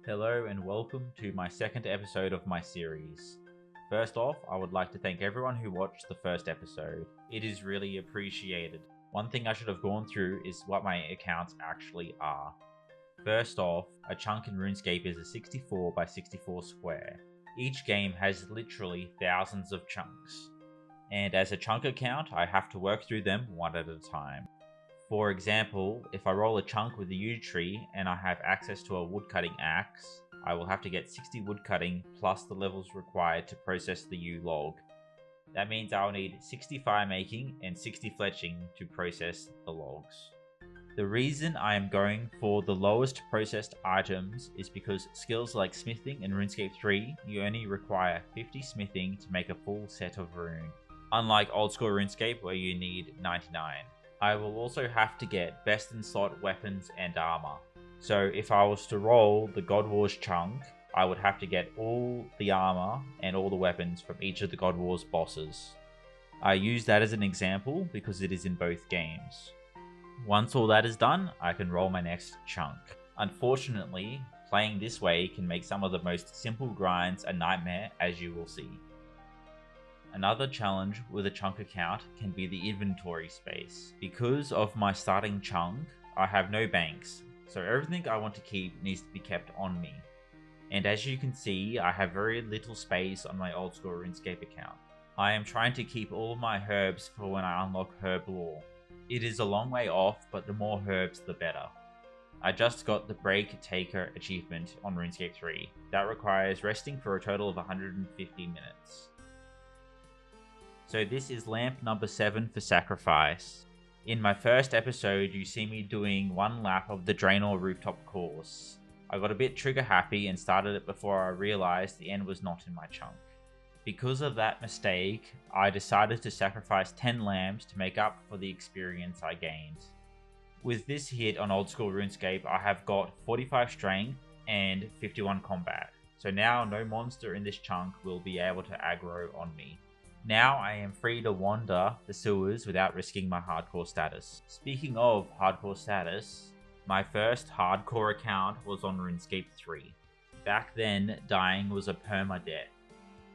Hello and welcome to my second episode of my series. First off, I would like to thank everyone who watched the first episode. It is really appreciated. One thing I should have gone through is what my accounts actually are. First off, a chunk in RuneScape is a 64 by 64 square. Each game has literally thousands of chunks. And as a chunk account, I have to work through them one at a time. For example, if I roll a chunk with a yew tree and I have access to a woodcutting axe, I will have to get 60 woodcutting plus the levels required to process the yew log. That means I'll need 60 fire making and 60 fletching to process the logs. The reason I am going for the lowest processed items is because skills like smithing in RuneScape 3, you only require 50 smithing to make a full set of rune, unlike old school RuneScape where you need 99. I will also have to get best in slot weapons and armor. So if I was to roll the God Wars chunk, I would have to get all the armor and all the weapons from each of the God Wars bosses. I use that as an example because it is in both games. Once all that is done, I can roll my next chunk. Unfortunately, playing this way can make some of the most simple grinds a nightmare, as you will see. Another challenge with a chunk account can be the inventory space. Because of my starting chunk, I have no banks, so everything I want to keep needs to be kept on me. And as you can see, I have very little space on my old school RuneScape account. I am trying to keep all of my herbs for when I unlock herb lore. It is a long way off, but the more herbs the better. I just got the Break Taker achievement on RuneScape 3. That requires resting for a total of 150 minutes. So this is lamp number 7 for sacrifice. In my first episode, you see me doing one lap of the Draynor rooftop course. I got a bit trigger happy and started it before I realized the end was not in my chunk. Because of that mistake, I decided to sacrifice 10 lamps to make up for the experience I gained. With this hit on old school RuneScape, I have got 45 strength and 51 combat. So now no monster in this chunk will be able to aggro on me. Now I am free to wander the sewers without risking my hardcore status. Speaking of hardcore status, my first hardcore account was on RuneScape 3. Back then, dying was a permadeath,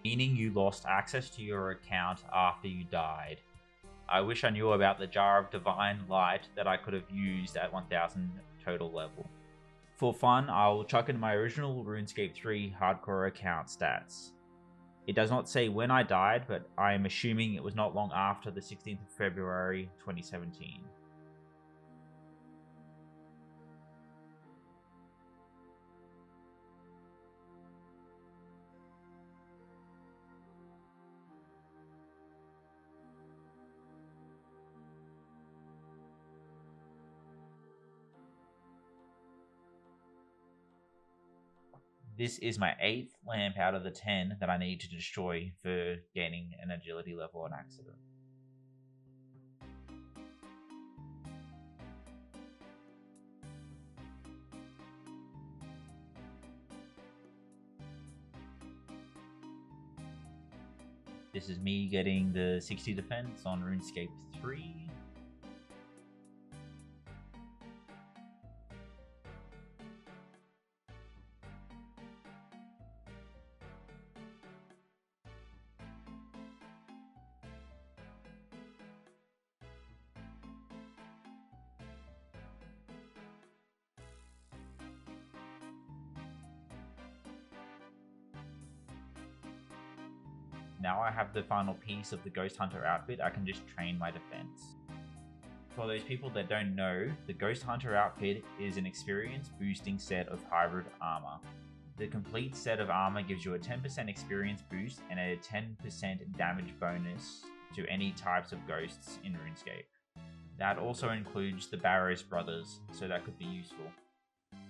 meaning you lost access to your account after you died. I wish I knew about the Jar of Divine Light that I could have used at 1000 total level. For fun, I'll chuck in my original RuneScape 3 hardcore account stats. It does not say when I died, but I am assuming it was not long after the 16th of February 2017. This is my 8th lamp out of the 10 that I need to destroy for gaining an agility level on accident. This is me getting the 60 defense on RuneScape 3. Now I have the final piece of the Ghost Hunter outfit, I can just train my defense. For those people that don't know, the Ghost Hunter outfit is an experience boosting set of hybrid armor. The complete set of armor gives you a 10% experience boost and a 10% damage bonus to any types of ghosts in RuneScape. That also includes the Barrows brothers, so that could be useful.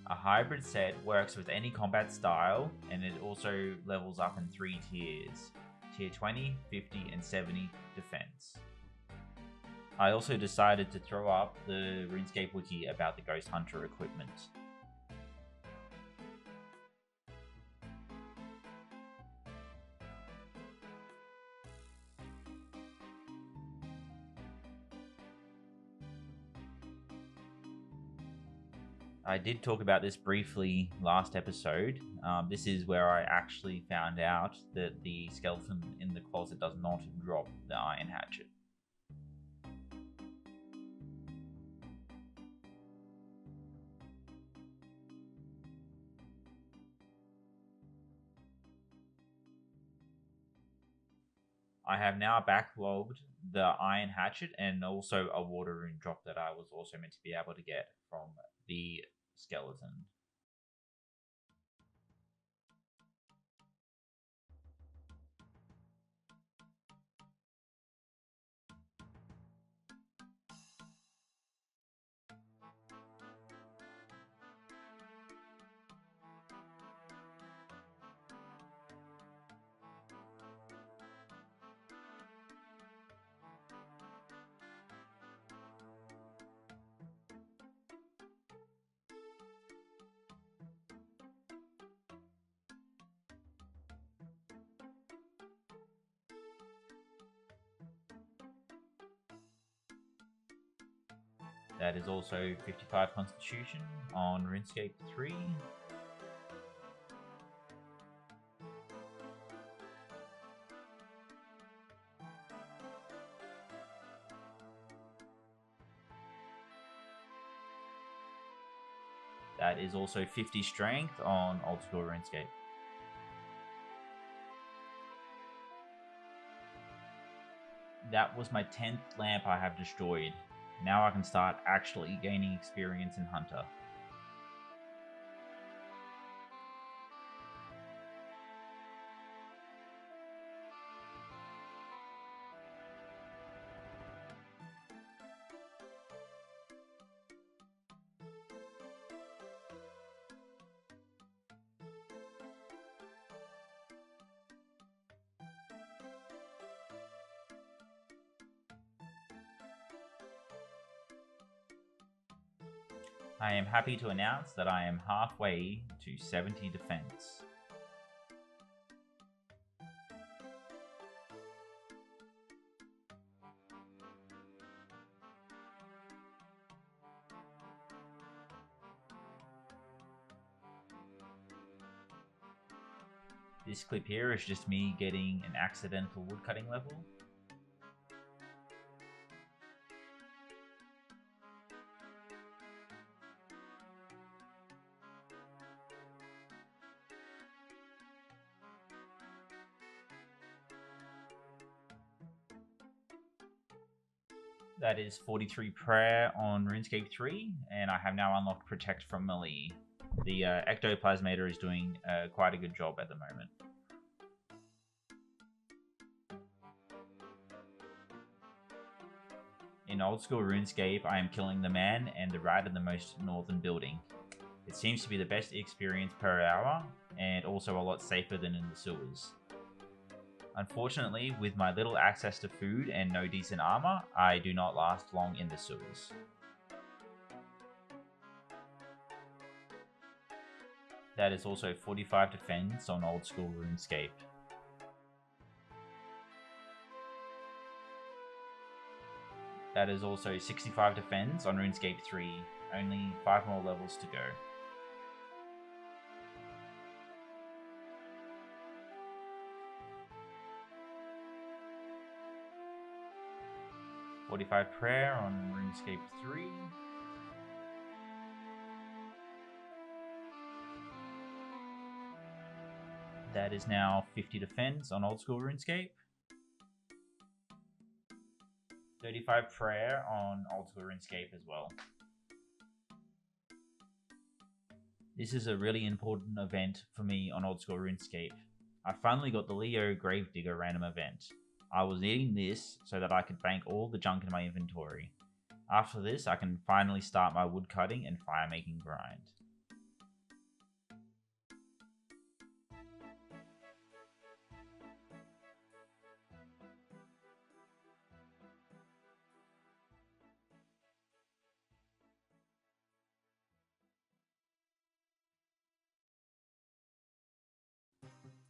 A hybrid set works with any combat style, and it also levels up in 3 tiers. Tier 20, 50, and 70 defense. I also decided to throw up the RuneScape wiki about the Ghost Hunter equipment. I did talk about this briefly last episode. This is where I actually found out that the skeleton in the closet does not drop the iron hatchet. I have now backlogged the iron hatchet and also a water rune drop that I was also meant to be able to get from the skeleton. That is also 55 Constitution on RuneScape 3. That is also 50 Strength on Old School RuneScape. That was my 10th lamp I have destroyed. Now I can start actually gaining experience in Hunter. I am happy to announce that I am halfway to 70 defense. This clip here is just me getting an accidental woodcutting level. That is 43 prayer on RuneScape 3, and I have now unlocked Protect from Melee. The Ectoplasmator is doing quite a good job at the moment. In Old School RuneScape, I am killing the man and the rat in the most northern building. It seems to be the best experience per hour, and also a lot safer than in the sewers. Unfortunately, with my little access to food and no decent armor, I do not last long in the sewers. That is also 45 defense on Old School RuneScape. That is also 65 defense on RuneScape 3, only 5 more levels to go. "45 prayer on RuneScape 3. That is now 50 defense on Old School RuneScape. 35 prayer on Old School RuneScape as well. This is a really important event for me on Old School RuneScape. I finally got the Leo Gravedigger random event. I was needing this so that I could bank all the junk in my inventory. After this, I can finally start my woodcutting and fire making grind.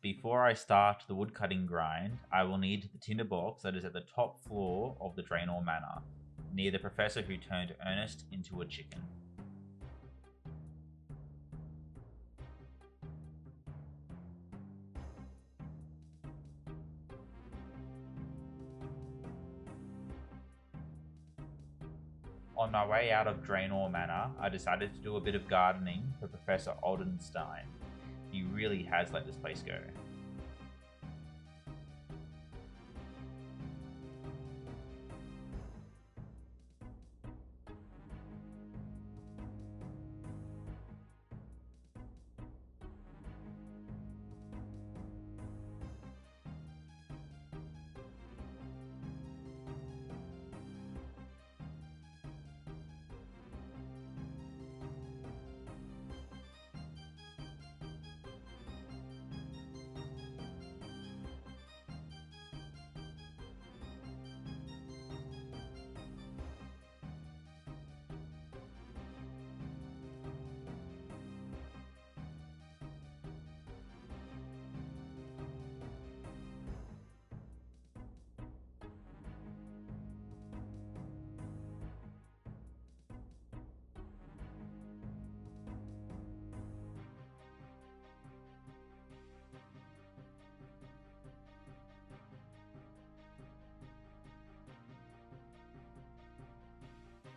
Before I start the woodcutting grind, I will need the tinderbox that is at the top floor of the Draynor Manor, near the professor who turned Ernest into a chicken. On my way out of Draynor Manor, I decided to do a bit of gardening for Professor Oldenstein. He really has let this place go.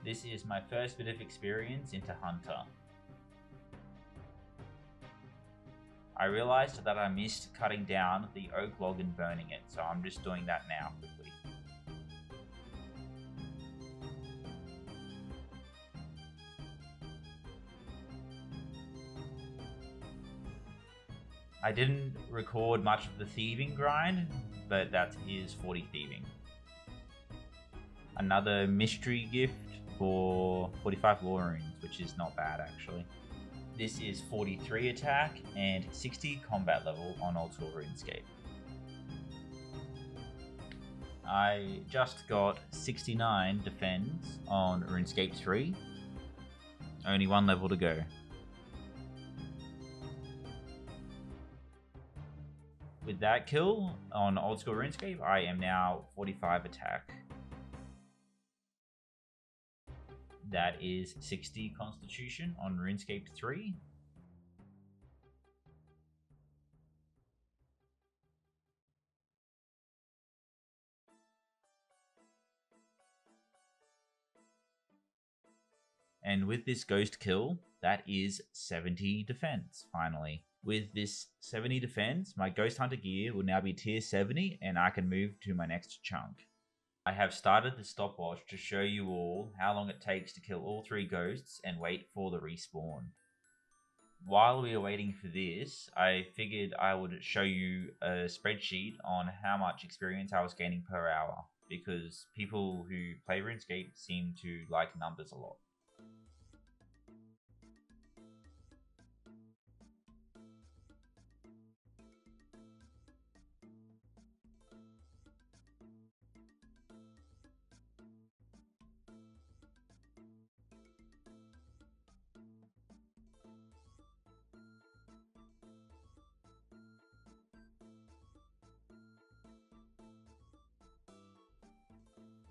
This is my first bit of experience into Hunter. I realized that I missed cutting down the oak log and burning it, so I'm just doing that now quickly. I didn't record much of the thieving grind, but that is 40 thieving. Another mystery gift for 45 lore runes, which is not bad actually. This is 43 attack and 60 combat level on Old School RuneScape. I just got 69 defense on RuneScape 3. Only one level to go. With that kill on Old School RuneScape, I am now 45 attack. That is 60 Constitution on RuneScape 3. And with this ghost kill, that is 70 defense, finally. With this 70 defense, my Ghost Hunter gear will now be tier 70 and I can move to my next chunk. I have started the stopwatch to show you all how long it takes to kill all 3 ghosts and wait for the respawn. While we are waiting for this, I figured I would show you a spreadsheet on how much experience I was gaining per hour, because people who play RuneScape seem to like numbers a lot.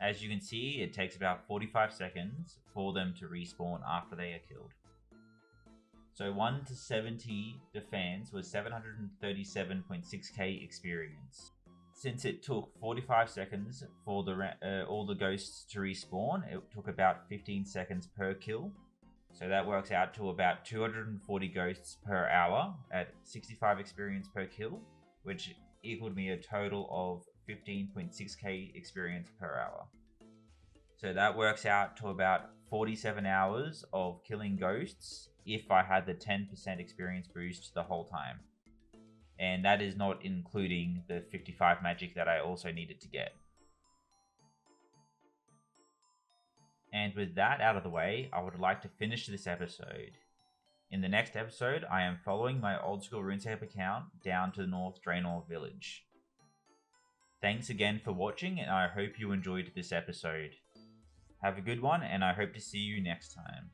As you can see, it takes about 45 seconds for them to respawn after they are killed. So 1 to 70 defense was 737.6k experience. Since it took 45 seconds for all the ghosts to respawn, it took about 15 seconds per kill. So that works out to about 240 ghosts per hour at 65 experience per kill, which equaled me a total of 15.6k experience per hour. So that works out to about 47 hours of killing ghosts if I had the 10% experience boost the whole time. And that is not including the 55 magic that I also needed to get. And with that out of the way, I would like to finish this episode. In the next episode, I am following my Old School RuneScape account down to North Draynor Village. Thanks again for watching, and I hope you enjoyed this episode. Have a good one, and I hope to see you next time.